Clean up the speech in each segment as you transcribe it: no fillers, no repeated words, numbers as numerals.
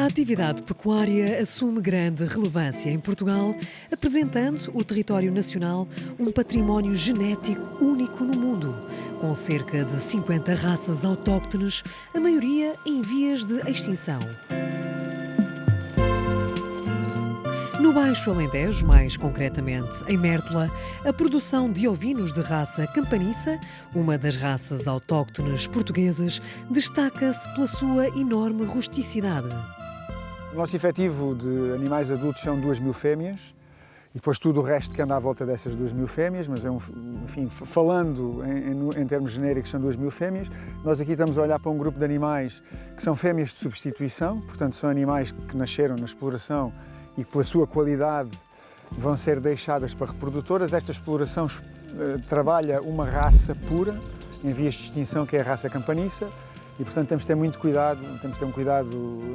A atividade pecuária assume grande relevância em Portugal, apresentando o território nacional um património genético único no mundo, com cerca de 50 raças autóctones, a maioria em vias de extinção. No Baixo Alentejo, mais concretamente em Mértola, a produção de ovinos de raça campaniça, uma das raças autóctones portuguesas, destaca-se pela sua enorme rusticidade. O nosso efetivo de animais adultos são 2.000 fêmeas e depois tudo o resto que anda à volta dessas 2.000 fêmeas, mas enfim, falando em termos genéricos são 2.000 fêmeas. Nós aqui estamos a olhar para um grupo de animais que são fêmeas de substituição, portanto são animais que nasceram na exploração e que pela sua qualidade vão ser deixadas para reprodutoras. Esta exploração trabalha uma raça pura, em vias de extinção, que é a raça campaniça, e portanto temos de ter muito cuidado,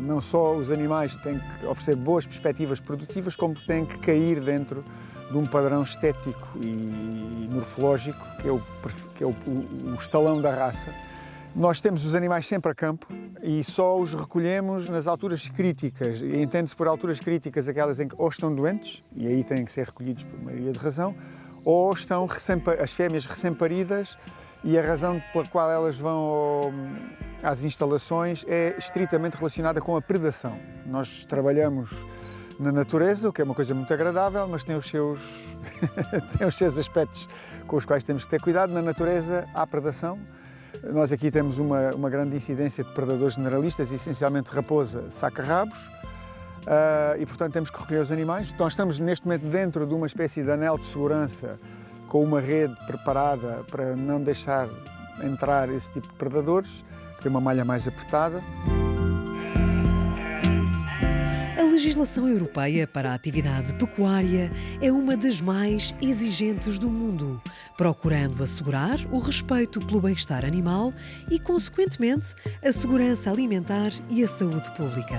não só os animais têm que oferecer boas perspectivas produtivas, como têm que cair dentro de um padrão estético e morfológico, que é o estalão da raça. Nós temos os animais sempre a campo e só os recolhemos nas alturas críticas. E entende-se por alturas críticas aquelas em que ou estão doentes, e aí têm que ser recolhidos por maioria de razão, ou estão as fêmeas recém-paridas e a razão pela qual elas vão às instalações é estritamente relacionada com a predação. Nós trabalhamos na natureza, o que é uma coisa muito agradável, mas tem os seus, tem os seus aspectos com os quais temos que ter cuidado. Na natureza há predação. Nós aqui temos uma grande incidência de predadores generalistas, essencialmente raposa, saca-rabos, e portanto temos que recolher os animais. Nós estamos neste momento dentro de uma espécie de anel de segurança com uma rede preparada para não deixar entrar esse tipo de predadores, que tem uma malha mais apertada. A legislação europeia para a atividade pecuária é uma das mais exigentes do mundo, procurando assegurar o respeito pelo bem-estar animal e, consequentemente, a segurança alimentar e a saúde pública.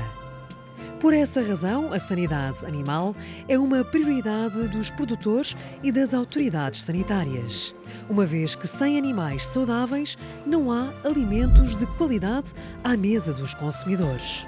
Por essa razão, a sanidade animal é uma prioridade dos produtores e das autoridades sanitárias, uma vez que sem animais saudáveis não há alimentos de qualidade à mesa dos consumidores.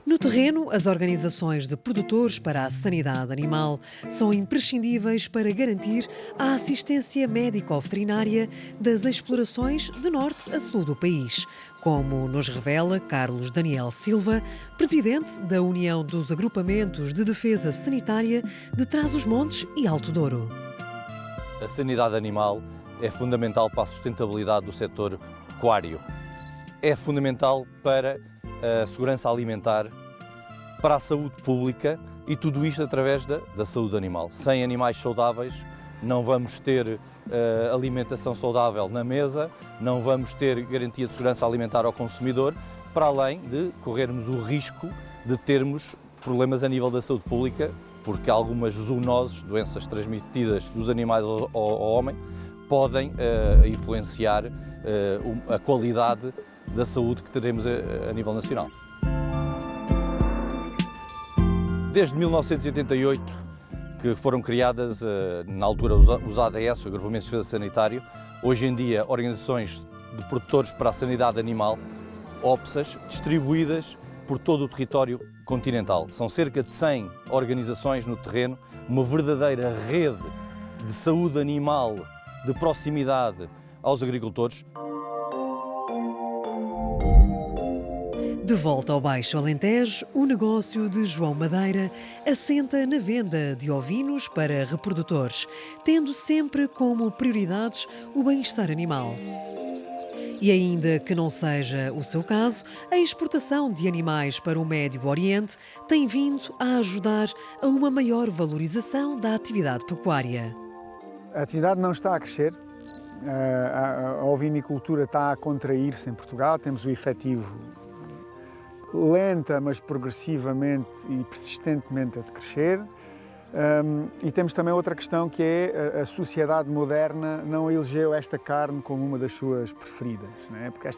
No terreno, as organizações de produtores para a sanidade animal são imprescindíveis para garantir a assistência médico-veterinária das explorações de norte a sul do país, como nos revela Carlos Daniel Silva, presidente da União dos Agrupamentos de Defesa Sanitária de Trás-os-Montes e Alto Douro. A sanidade animal é fundamental para a sustentabilidade do setor pecuário. É fundamental para a segurança alimentar, para a saúde pública e tudo isto através da saúde animal. Sem animais saudáveis não vamos ter alimentação saudável na mesa, não vamos ter garantia de segurança alimentar ao consumidor, para além de corrermos o risco de termos problemas a nível da saúde pública, porque algumas zoonoses, doenças transmitidas dos animais ao homem, podem influenciar a qualidade da saúde que teremos a nível nacional. Desde 1988, que foram criadas, na altura, os ADS, o Agrupamentos de Defesa Sanitário, hoje em dia organizações de produtores para a sanidade animal, OPSAs, distribuídas por todo o território continental. São cerca de 100 organizações no terreno, uma verdadeira rede de saúde animal de proximidade aos agricultores. De volta ao Baixo Alentejo, o negócio de João Madeira assenta na venda de ovinos para reprodutores, tendo sempre como prioridades o bem-estar animal. E ainda que não seja o seu caso, a exportação de animais para o Médio Oriente tem vindo a ajudar a uma maior valorização da atividade pecuária. A atividade não está a crescer, a ovinicultura está a contrair-se em Portugal, temos o efetivo lenta, mas progressivamente e persistentemente a decrescer. E temos também outra questão, que é a sociedade moderna não elegeu esta carne como uma das suas preferidas, não é? Porque a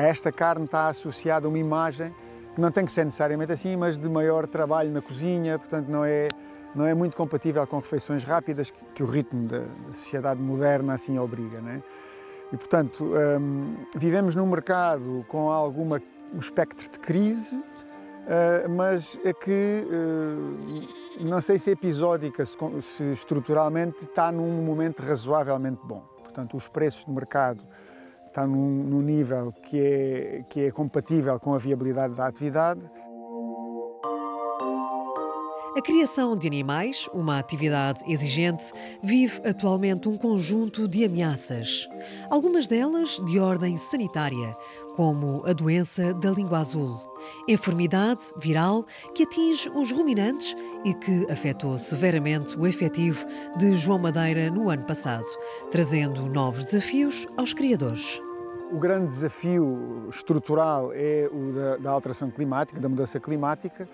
esta carne está associada uma imagem que não tem que ser necessariamente assim, mas de maior trabalho na cozinha, portanto não é muito compatível com refeições rápidas que o ritmo da sociedade moderna assim obriga, não é? E portanto vivemos num mercado com alguma um espectro de crise, mas é que não sei se episódica, se estruturalmente está num momento razoavelmente bom. Portanto, os preços de mercado estão num nível que é compatível com a viabilidade da atividade. A criação de animais, uma atividade exigente, vive atualmente um conjunto de ameaças. Algumas delas de ordem sanitária, como a doença da língua azul, enfermidade viral que atinge os ruminantes e que afetou severamente o efetivo de João Madeira no ano passado, trazendo novos desafios aos criadores. O grande desafio estrutural é o da alteração climática, da mudança climática.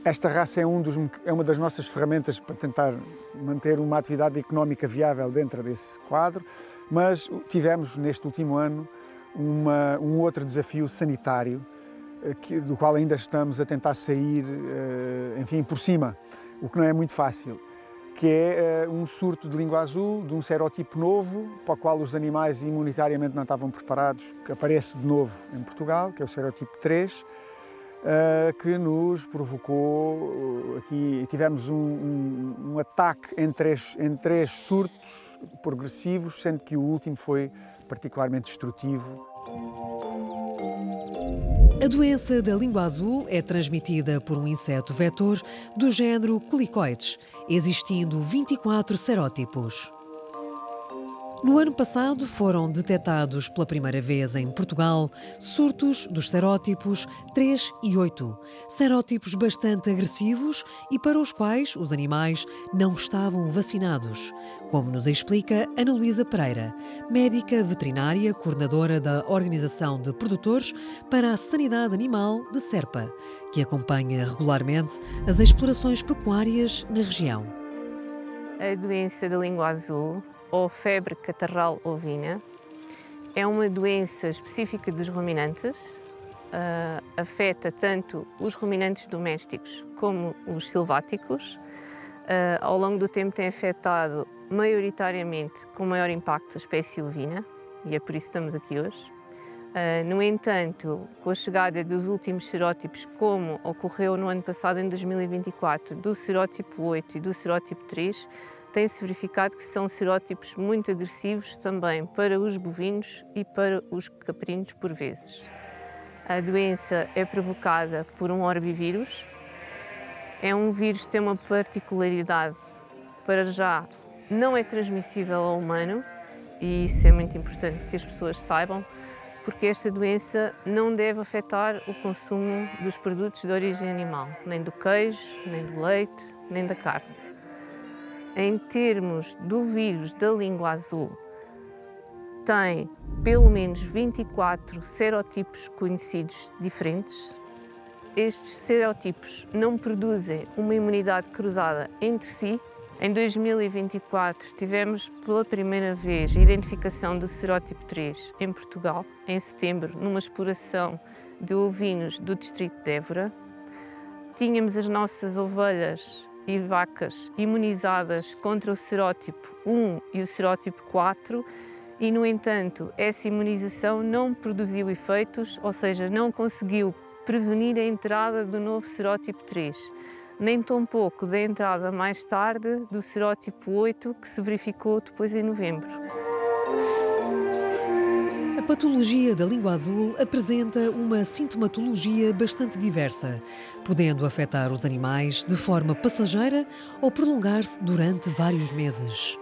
Esta raça é uma das nossas ferramentas para tentar manter uma atividade económica viável dentro desse quadro, mas tivemos neste último ano um outro desafio sanitário, do qual ainda estamos a tentar sair, por cima, o que não é muito fácil, que é um surto de língua azul, de um serotipo novo, para o qual os animais imunitariamente não estavam preparados, que aparece de novo em Portugal, que é o serotipo 3, que nos provocou, aqui tivemos um ataque em três surtos progressivos, sendo que o último foi particularmente destrutivo. A doença da língua azul é transmitida por um inseto vetor do género Culicoides, existindo 24 serótipos. No ano passado foram detectados pela primeira vez em Portugal surtos dos serótipos 3 e 8, serótipos bastante agressivos e para os quais os animais não estavam vacinados, como nos explica Ana Luísa Pereira, médica veterinária, coordenadora da Organização de Produtores para a Sanidade Animal de Serpa, que acompanha regularmente as explorações pecuárias na região. A doença da língua azul, ou febre catarral ovina, é uma doença específica dos ruminantes, afeta tanto os ruminantes domésticos como os silváticos. Ao longo do tempo tem afetado maioritariamente, com maior impacto, a espécie ovina, e é por isso que estamos aqui hoje. No entanto, com a chegada dos últimos serótipos, como ocorreu no ano passado, em 2024, do serótipo 8 e do serótipo 3, tem-se verificado que são serótipos muito agressivos também para os bovinos e para os caprinos por vezes. A doença é provocada por um orbivírus. É um vírus que tem uma particularidade, para já, não é transmissível ao humano, e isso é muito importante que as pessoas saibam, porque esta doença não deve afetar o consumo dos produtos de origem animal, nem do queijo, nem do leite, nem da carne. Em termos do vírus da língua azul, tem pelo menos 24 serotipos conhecidos diferentes. Estes serotipos não produzem uma imunidade cruzada entre si. Em 2024 tivemos pela primeira vez a identificação do serótipo 3 em Portugal, em setembro, numa exploração de ovinos do distrito de Évora. Tínhamos as nossas ovelhas e vacas imunizadas contra o serótipo 1 e o serótipo 4 e, no entanto, essa imunização não produziu efeitos, ou seja, não conseguiu prevenir a entrada do novo serótipo 3, nem tampouco da entrada mais tarde do serótipo 8, que se verificou depois em novembro. A patologia da língua azul apresenta uma sintomatologia bastante diversa, podendo afetar os animais de forma passageira ou prolongar-se durante vários meses.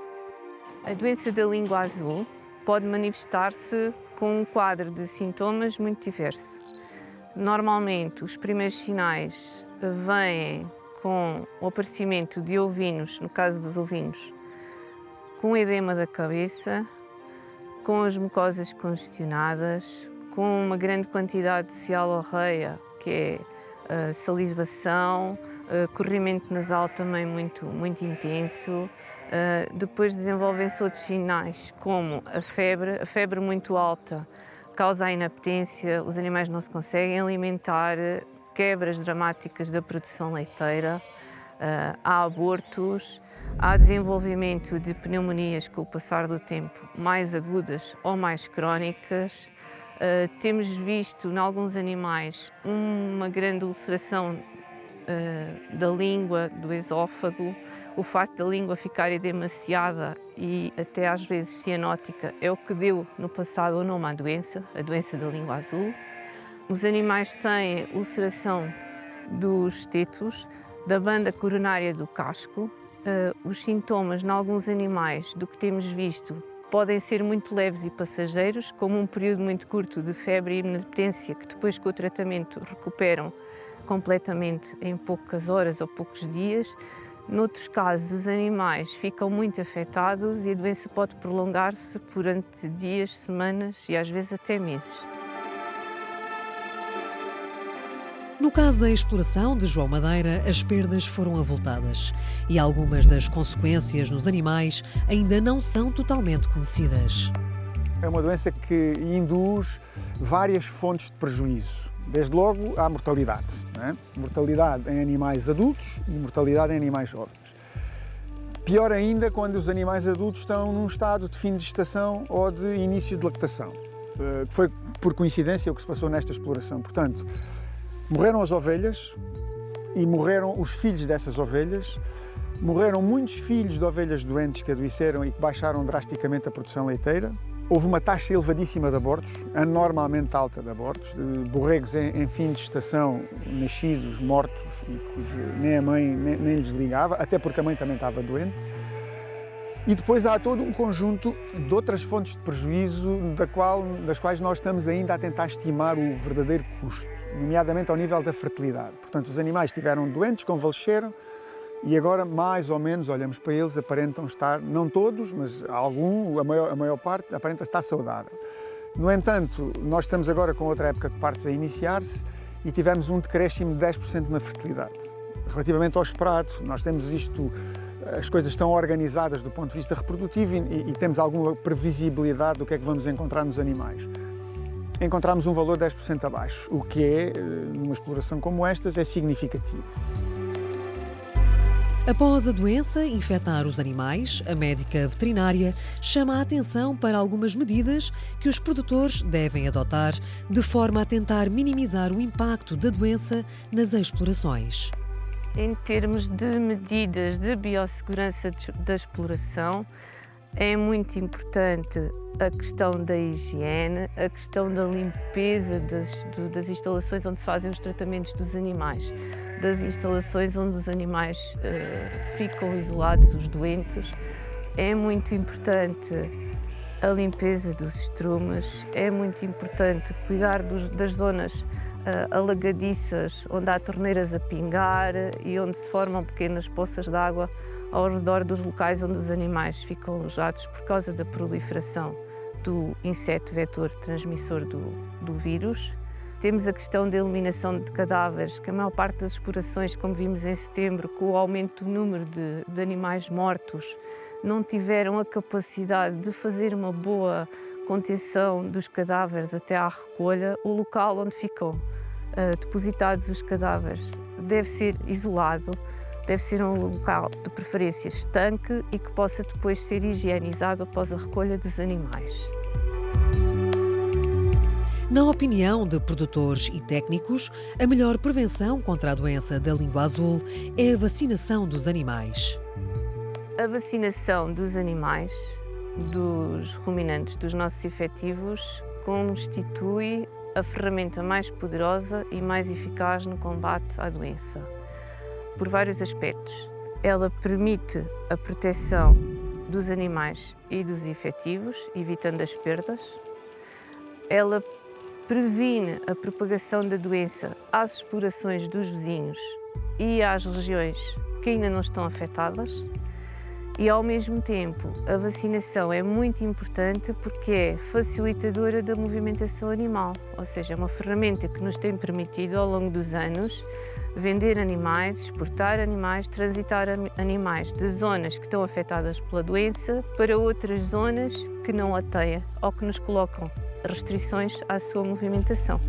A doença da língua azul pode manifestar-se com um quadro de sintomas muito diverso. Normalmente, os primeiros sinais vêm com o aparecimento de ovinos, no caso dos ovinos, com edema da cabeça, com as mucosas congestionadas, com uma grande quantidade de cialorreia, que é salivação, corrimento nasal também muito intenso. Depois desenvolvem-se outros sinais, como a febre muito alta causa a inapetência, os animais não se conseguem alimentar, quebras dramáticas da produção leiteira, há abortos, há desenvolvimento de pneumonias com o passar do tempo, mais agudas ou mais crónicas, Temos visto, em alguns animais, uma grande ulceração da língua, do esófago. O facto da língua ficar edemaciada e até às vezes cianótica é o que deu no passado o nome à doença, a doença da língua azul. Os animais têm ulceração dos tetos, da banda coronária do casco. Os sintomas, em alguns animais, do que temos visto, podem ser muito leves e passageiros, como um período muito curto de febre e inapetência, que depois com o tratamento recuperam completamente em poucas horas ou poucos dias. Noutros casos, os animais ficam muito afetados e a doença pode prolongar-se durante dias, semanas e às vezes até meses. No caso da exploração de João Madeira, as perdas foram avultadas e algumas das consequências nos animais ainda não são totalmente conhecidas. É uma doença que induz várias fontes de prejuízo. Desde logo, há mortalidade, não é? Mortalidade em animais adultos e mortalidade em animais jovens. Pior ainda quando os animais adultos estão num estado de fim de gestação ou de início de lactação. Foi por coincidência o que se passou nesta exploração. Portanto, morreram as ovelhas e morreram os filhos dessas ovelhas. Morreram muitos filhos de ovelhas doentes que adoeceram e que baixaram drasticamente a produção leiteira. Houve uma taxa elevadíssima de abortos, anormalmente alta de abortos, de borregos em fim de gestação, nascidos, mortos, e nem a mãe nem lhes ligava, até porque a mãe também estava doente. E depois há todo um conjunto de outras fontes de prejuízo das quais nós estamos ainda a tentar estimar o verdadeiro custo, nomeadamente ao nível da fertilidade. Portanto, os animais estiveram doentes, convalesceram, e agora, mais ou menos, olhamos para eles, aparentam estar, não todos, mas a maior parte, aparenta estar saudável. No entanto, nós estamos agora com outra época de partos a iniciar-se e tivemos um decréscimo de 10% na fertilidade. Relativamente ao esperado, nós temos isto, as coisas estão organizadas do ponto de vista reprodutivo e temos alguma previsibilidade do que é que vamos encontrar nos animais. Encontramos um valor 10% abaixo, o que numa exploração como estas, é significativo. Após a doença infectar os animais, a médica veterinária chama a atenção para algumas medidas que os produtores devem adotar de forma a tentar minimizar o impacto da doença nas explorações. Em termos de medidas de biossegurança da exploração, é muito importante a questão da higiene, a questão da limpeza das instalações onde se fazem os tratamentos dos animais, das instalações onde os animais ficam isolados, os doentes. É muito importante a limpeza dos estrumes, é muito importante cuidar das zonas alagadiças, onde há torneiras a pingar e onde se formam pequenas poças de água ao redor dos locais onde os animais ficam alojados por causa da proliferação do inseto vetor transmissor do vírus. Temos a questão da eliminação de cadáveres, que a maior parte das explorações, como vimos em setembro, com o aumento do número de animais mortos, não tiveram a capacidade de fazer uma boa contenção dos cadáveres até à recolha. O local onde ficam depositados os cadáveres deve ser isolado, deve ser um local de preferência estanque e que possa depois ser higienizado após a recolha dos animais. Na opinião de produtores e técnicos, a melhor prevenção contra a doença da língua azul é a vacinação dos animais. A vacinação dos animais, dos ruminantes, dos nossos efetivos, constitui a ferramenta mais poderosa e mais eficaz no combate à doença, por vários aspectos. Ela permite a proteção dos animais e dos efetivos, evitando as perdas. Ela previne a propagação da doença às explorações dos vizinhos e às regiões que ainda não estão afetadas. E, ao mesmo tempo, a vacinação é muito importante porque é facilitadora da movimentação animal, ou seja, é uma ferramenta que nos tem permitido, ao longo dos anos, vender animais, exportar animais, transitar animais de zonas que estão afetadas pela doença para outras zonas que não a têm ou que nos colocam restrições à sua movimentação.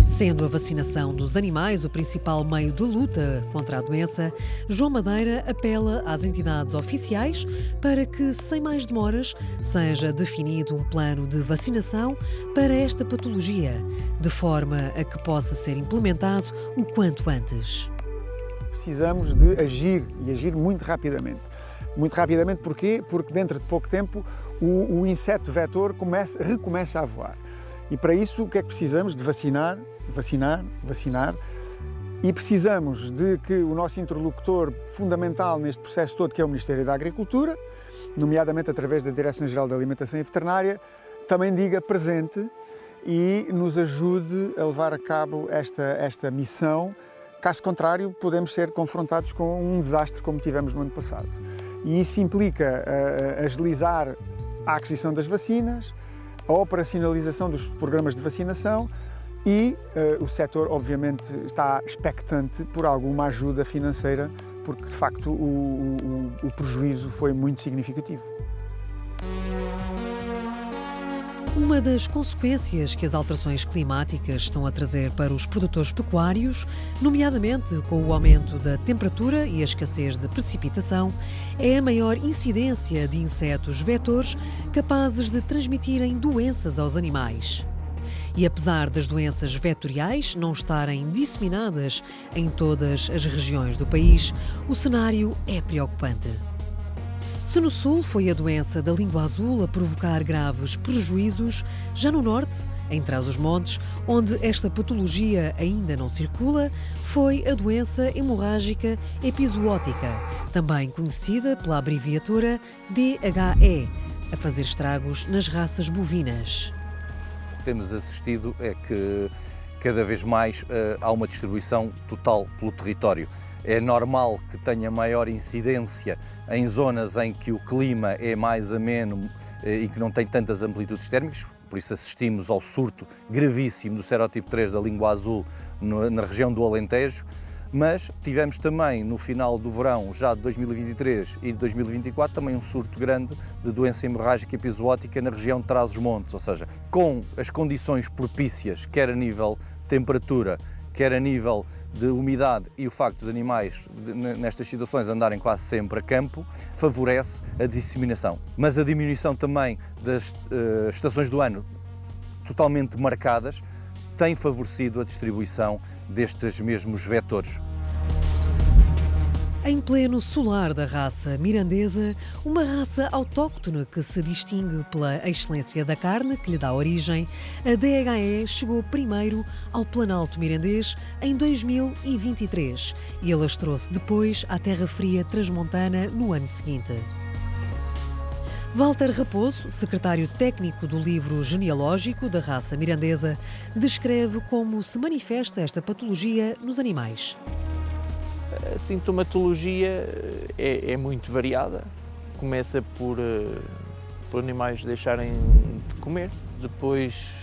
Sendo a vacinação dos animais o principal meio de luta contra a doença, João Madeira apela às entidades oficiais para que, sem mais demoras, seja definido um plano de vacinação para esta patologia, de forma a que possa ser implementado o quanto antes. Precisamos de agir e agir muito rapidamente. Muito rapidamente porquê? Porque dentro de pouco tempo o inseto vetor recomeça a voar. E para isso o que é que precisamos? De vacinar, e precisamos de que o nosso interlocutor fundamental neste processo todo, que é o Ministério da Agricultura, nomeadamente através da Direção-Geral da Alimentação e Veterinária, também diga presente e nos ajude a levar a cabo esta missão. Caso contrário, podemos ser confrontados com um desastre como tivemos no ano passado. E isso implica agilizar a aquisição das vacinas, a operacionalização dos programas de vacinação e o setor, obviamente, está expectante por alguma ajuda financeira, porque, de facto, o prejuízo foi muito significativo. Uma das consequências que as alterações climáticas estão a trazer para os produtores pecuários, nomeadamente com o aumento da temperatura e a escassez de precipitação, é a maior incidência de insetos vetores capazes de transmitirem doenças aos animais. E apesar das doenças vetoriais não estarem disseminadas em todas as regiões do país, o cenário é preocupante. Se no sul foi a doença da língua azul a provocar graves prejuízos, já no norte, em Trás-os-Montes, onde esta patologia ainda não circula, foi a doença hemorrágica epizootica, também conhecida pela abreviatura DHE, a fazer estragos nas raças bovinas. O que temos assistido é que cada vez mais há uma distribuição total pelo território. É normal que tenha maior incidência em zonas em que o clima é mais ameno e que não tem tantas amplitudes térmicas, por isso assistimos ao surto gravíssimo do serótipo 3 da língua azul na região do Alentejo, mas tivemos também no final do verão, já de 2023 e de 2024, também um surto grande de doença hemorrágica epizootica na região de Trás-os-Montes, ou seja, com as condições propícias, quer a nível de temperatura, quer a nível de umidade e o facto dos animais, nestas situações, andarem quase sempre a campo, favorece a disseminação. Mas a diminuição também das estações do ano totalmente marcadas tem favorecido a distribuição destes mesmos vetores. Em pleno solar da raça mirandesa, uma raça autóctone que se distingue pela excelência da carne que lhe dá origem, a DHE chegou primeiro ao Planalto Mirandês em 2023 e alastrou-se depois à terra fria transmontana no ano seguinte. Walter Raposo, secretário técnico do livro genealógico da raça mirandesa, descreve como se manifesta esta patologia nos animais. A sintomatologia é muito variada. Começa por animais deixarem de comer, depois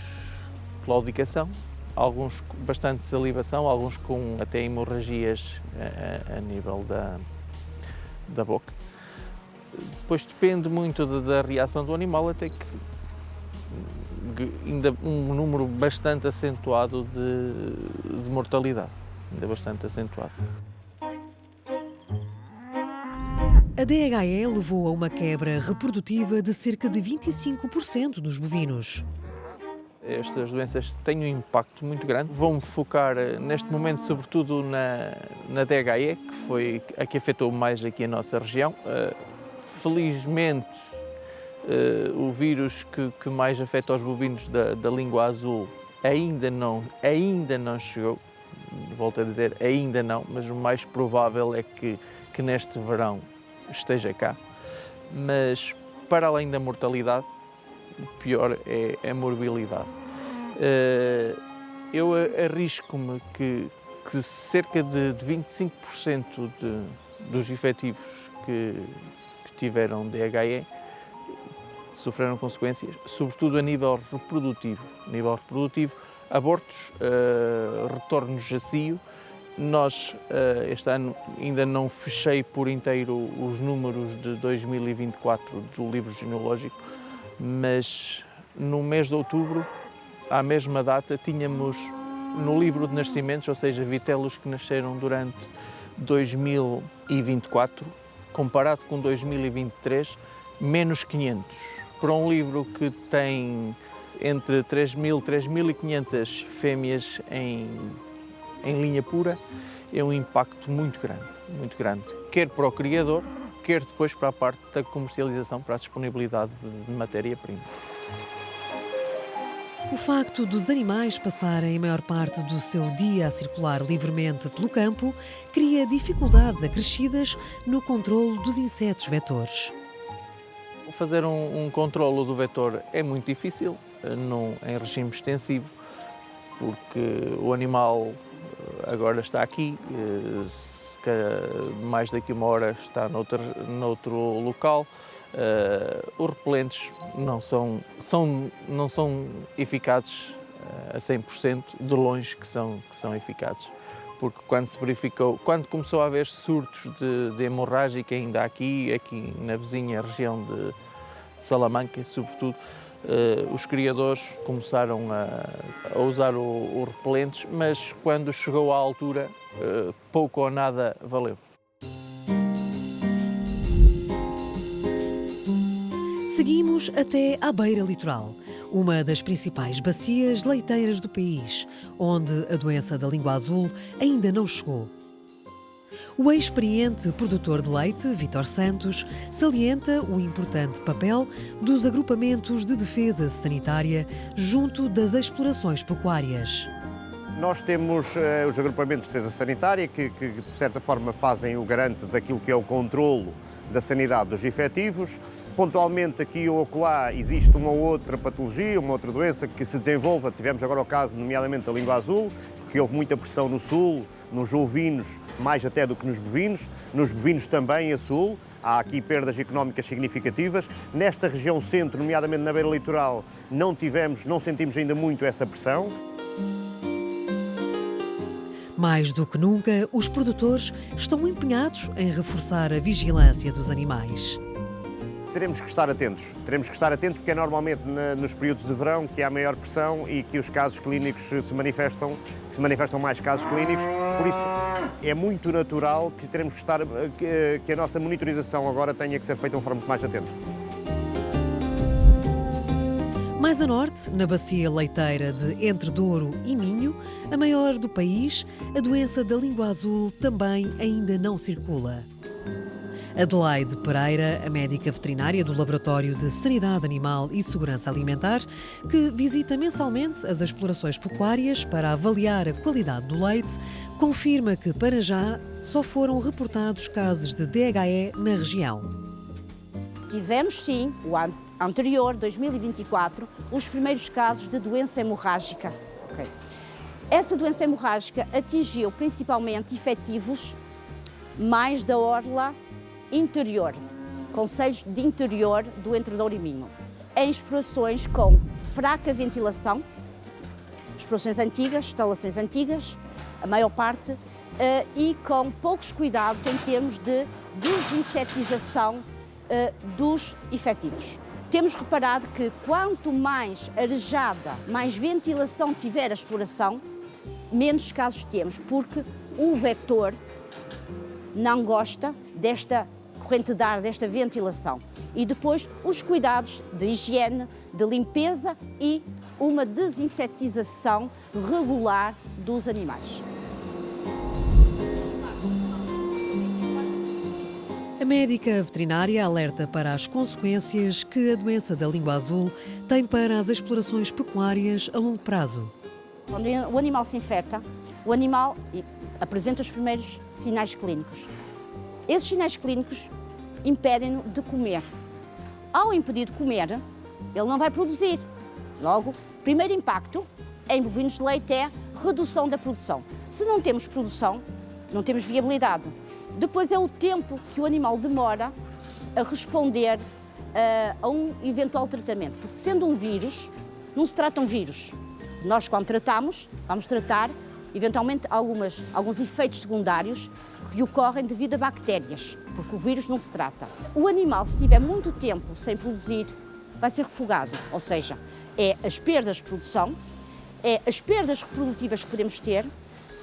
claudicação, alguns com bastante salivação, alguns com até hemorragias a nível da boca. Depois depende muito da reação do animal, até que ainda um número bastante acentuado de mortalidade, ainda bastante acentuado. A DHE levou a uma quebra reprodutiva de cerca de 25% dos bovinos. Estas doenças têm um impacto muito grande. Vou-me focar neste momento sobretudo na DHE, que foi a que afetou mais aqui a nossa região. Felizmente, o vírus que mais afeta os bovinos da língua azul ainda não chegou. Volto a dizer, ainda não, mas o mais provável é que neste verão esteja cá. Mas, para além da mortalidade, o pior é a morbilidade. Eu arrisco-me que cerca de 25% dos efetivos que tiveram DHE sofreram consequências, sobretudo a nível reprodutivo. Abortos, retornos a cio. Nós, este ano, ainda não fechei por inteiro os números de 2024 do livro genealógico, mas no mês de outubro, à mesma data, tínhamos No livro de nascimentos, ou seja, vitelos que nasceram durante 2024, comparado com 2023, menos 500. Para um livro que tem entre 3.000 e 3.500 fêmeas em linha pura, é um impacto muito grande, quer para o criador, quer depois para a parte da comercialização, para a disponibilidade de matéria-prima. O facto dos animais passarem a maior parte do seu dia a circular livremente pelo campo cria dificuldades acrescidas no controlo dos insetos vetores. Fazer um controlo do vetor é muito difícil em regime extensivo, porque o animal agora está aqui, mais daqui a uma hora está noutro local. Os repelentes não são eficazes a 100%, de longe que são eficazes. Porque quando começou a haver surtos de hemorrágica ainda aqui na vizinha região de Salamanca, sobretudo, os criadores começaram a usar os repelentes, mas quando chegou à altura, pouco ou nada valeu. Seguimos até à beira litoral, uma das principais bacias leiteiras do país, onde a doença da língua azul ainda não chegou. O experiente produtor de leite, Vítor Santos, salienta o importante papel dos agrupamentos de defesa sanitária junto das explorações pecuárias. Nós temos os agrupamentos de defesa sanitária que, de certa forma, fazem o garante daquilo que é o controlo da sanidade dos efetivos. Pontualmente, aqui ou acolá, existe uma outra patologia, uma outra doença que se desenvolva. Tivemos agora o caso, nomeadamente, da língua azul, que houve muita pressão no sul, nos ovinos, mais até do que nos bovinos. Nos bovinos também a sul. Há aqui perdas económicas significativas. Nesta região centro, nomeadamente na beira litoral, não sentimos ainda muito essa pressão. Mais do que nunca, os produtores estão empenhados em reforçar a vigilância dos animais. Teremos que estar atentos porque é normalmente nos períodos de verão que há maior pressão e que os casos clínicos se manifestam mais casos clínicos, por isso é muito natural que teremos que a nossa monitorização agora tenha que ser feita de uma forma muito mais atenta. Mais a norte, na bacia leiteira de Entre Douro e Minho, a maior do país, a doença da língua azul também ainda não circula. Adelaide Pereira, a médica veterinária do Laboratório de Sanidade Animal e Segurança Alimentar, que visita mensalmente as explorações pecuárias para avaliar a qualidade do leite, confirma que, para já, só foram reportados casos de DHE na região. Tivemos, sim, o ano anterior, 2024, os primeiros casos de doença hemorrágica. Okay. Essa doença hemorrágica atingiu principalmente efetivos mais da orla interior, concelhos de interior do Entre Douro e Minho, em explorações com fraca ventilação, explorações antigas, instalações antigas, a maior parte, e com poucos cuidados em termos de desinsetização dos efetivos. Temos reparado que quanto mais arejada, mais ventilação tiver a exploração, menos casos temos, porque o vetor não gosta desta corrente de ar, desta ventilação. E depois os cuidados de higiene, de limpeza e uma desinsetização regular dos animais. A médica veterinária alerta para as consequências que a doença da língua azul tem para as explorações pecuárias a longo prazo. Quando o animal se infecta, o animal apresenta os primeiros sinais clínicos. Esses sinais clínicos impedem-no de comer. Ao impedir de comer, ele não vai produzir. Logo, o primeiro impacto em bovinos de leite é redução da produção. Se não temos produção, não temos viabilidade. Depois é o tempo que o animal demora a responder a um eventual tratamento. Porque sendo um vírus, não se trata um vírus. Nós, quando tratamos, vamos tratar eventualmente alguns efeitos secundários que ocorrem devido a bactérias, porque o vírus não se trata. O animal, se estiver muito tempo sem produzir, vai ser refogado, ou seja, é as perdas de produção, é as perdas reprodutivas que podemos ter,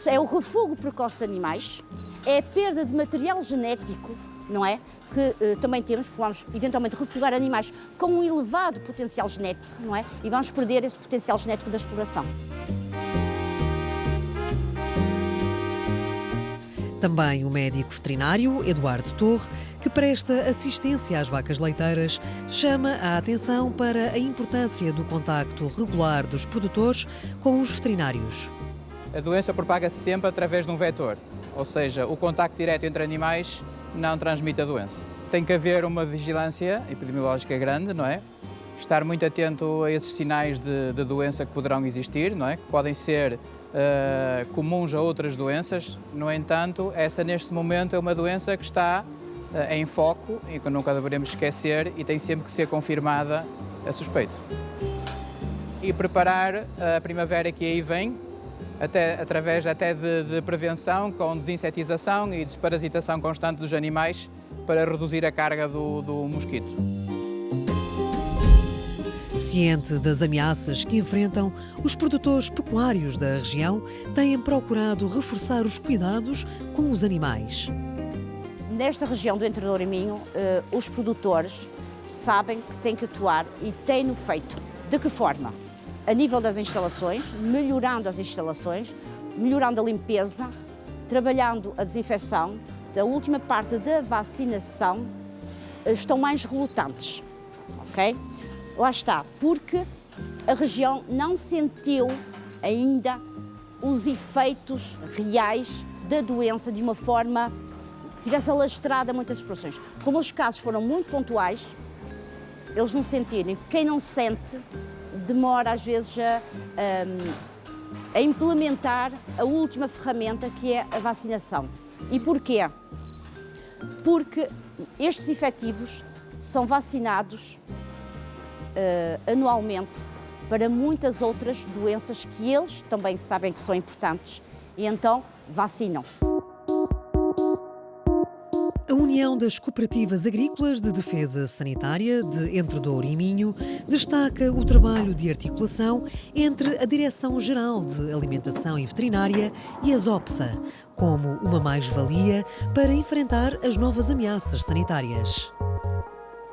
é o refúgio precoce de animais, é a perda de material genético, não é? Que também temos, vamos eventualmente refugar animais com um elevado potencial genético, não é? E vamos perder esse potencial genético da exploração. Também o médico veterinário Eduardo Torre, que presta assistência às vacas leiteiras, chama a atenção para a importância do contacto regular dos produtores com os veterinários. A doença propaga-se sempre através de um vetor, ou seja, o contacto direto entre animais não transmite a doença. Tem que haver uma vigilância epidemiológica grande, não é? Estar muito atento a esses sinais de doença que poderão existir, não é? Que podem ser comuns a outras doenças. No entanto, essa neste momento é uma doença que está em foco e que nunca deveremos esquecer e tem sempre que ser confirmada a suspeita. E preparar a primavera que aí vem, através de prevenção, com desinsetização e desparasitação constante dos animais para reduzir a carga do mosquito. Ciente das ameaças que enfrentam, os produtores pecuários da região têm procurado reforçar os cuidados com os animais. Nesta região do Entre Douro e Minho, os produtores sabem que têm que atuar e têm-no feito. De que forma? A nível das instalações, melhorando as instalações, melhorando a limpeza, trabalhando a desinfecção. Da última parte da vacinação, estão mais relutantes, ok? Lá está, porque a região não sentiu ainda os efeitos reais da doença de uma forma que tivesse alastrado muitas explorações. Como os casos foram muito pontuais, eles não sentiram. Quem não sente demora às vezes a implementar a última ferramenta, que é a vacinação. E porquê? Porque estes efetivos são vacinados anualmente para muitas outras doenças que eles também sabem que são importantes e então vacinam. A União das Cooperativas Agrícolas de Defesa Sanitária de Entre Douro e Minho destaca o trabalho de articulação entre a Direção-Geral de Alimentação e Veterinária e as OPSA, como uma mais-valia para enfrentar as novas ameaças sanitárias.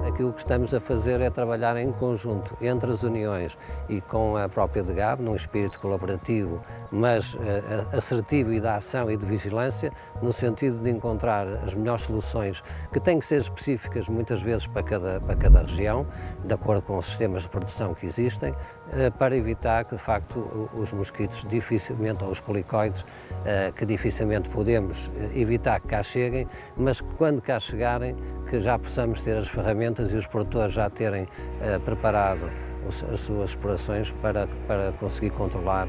Aquilo que estamos a fazer é trabalhar em conjunto entre as uniões e com a própria DGAV, num espírito colaborativo, mas assertivo e de ação e de vigilância, no sentido de encontrar as melhores soluções que têm que ser específicas muitas vezes para cada região, de acordo com os sistemas de produção que existem, para evitar que de facto os mosquitos dificilmente, ou os colicoides, que dificilmente podemos evitar que cá cheguem, mas que quando cá chegarem, que já possamos ter as ferramentas e os produtores já terem preparado as suas explorações para conseguir controlar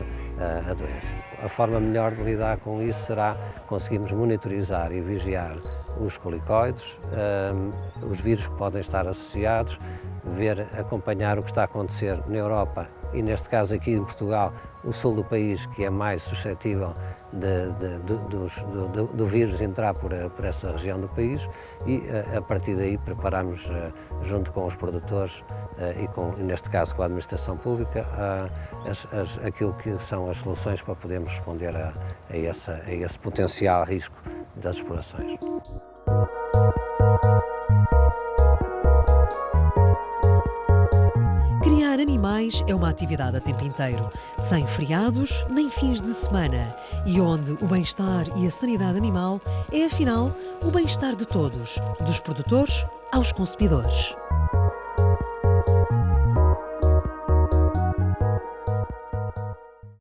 a doença. A forma melhor de lidar com isso será conseguirmos monitorizar e vigiar os colicoides, os vírus que podem estar associados, acompanhar o que está a acontecer na Europa e, neste caso aqui em Portugal, o sul do país, que é mais suscetível do vírus entrar por essa região do país, e a partir daí prepararmos junto com os produtores e neste caso com a administração pública aquilo que são as soluções para podermos responder a esse potencial risco das explorações. Criar animais é uma atividade a tempo inteiro, sem feriados nem fins de semana, e onde o bem-estar e a sanidade animal é, afinal, o bem-estar de todos, dos produtores aos consumidores.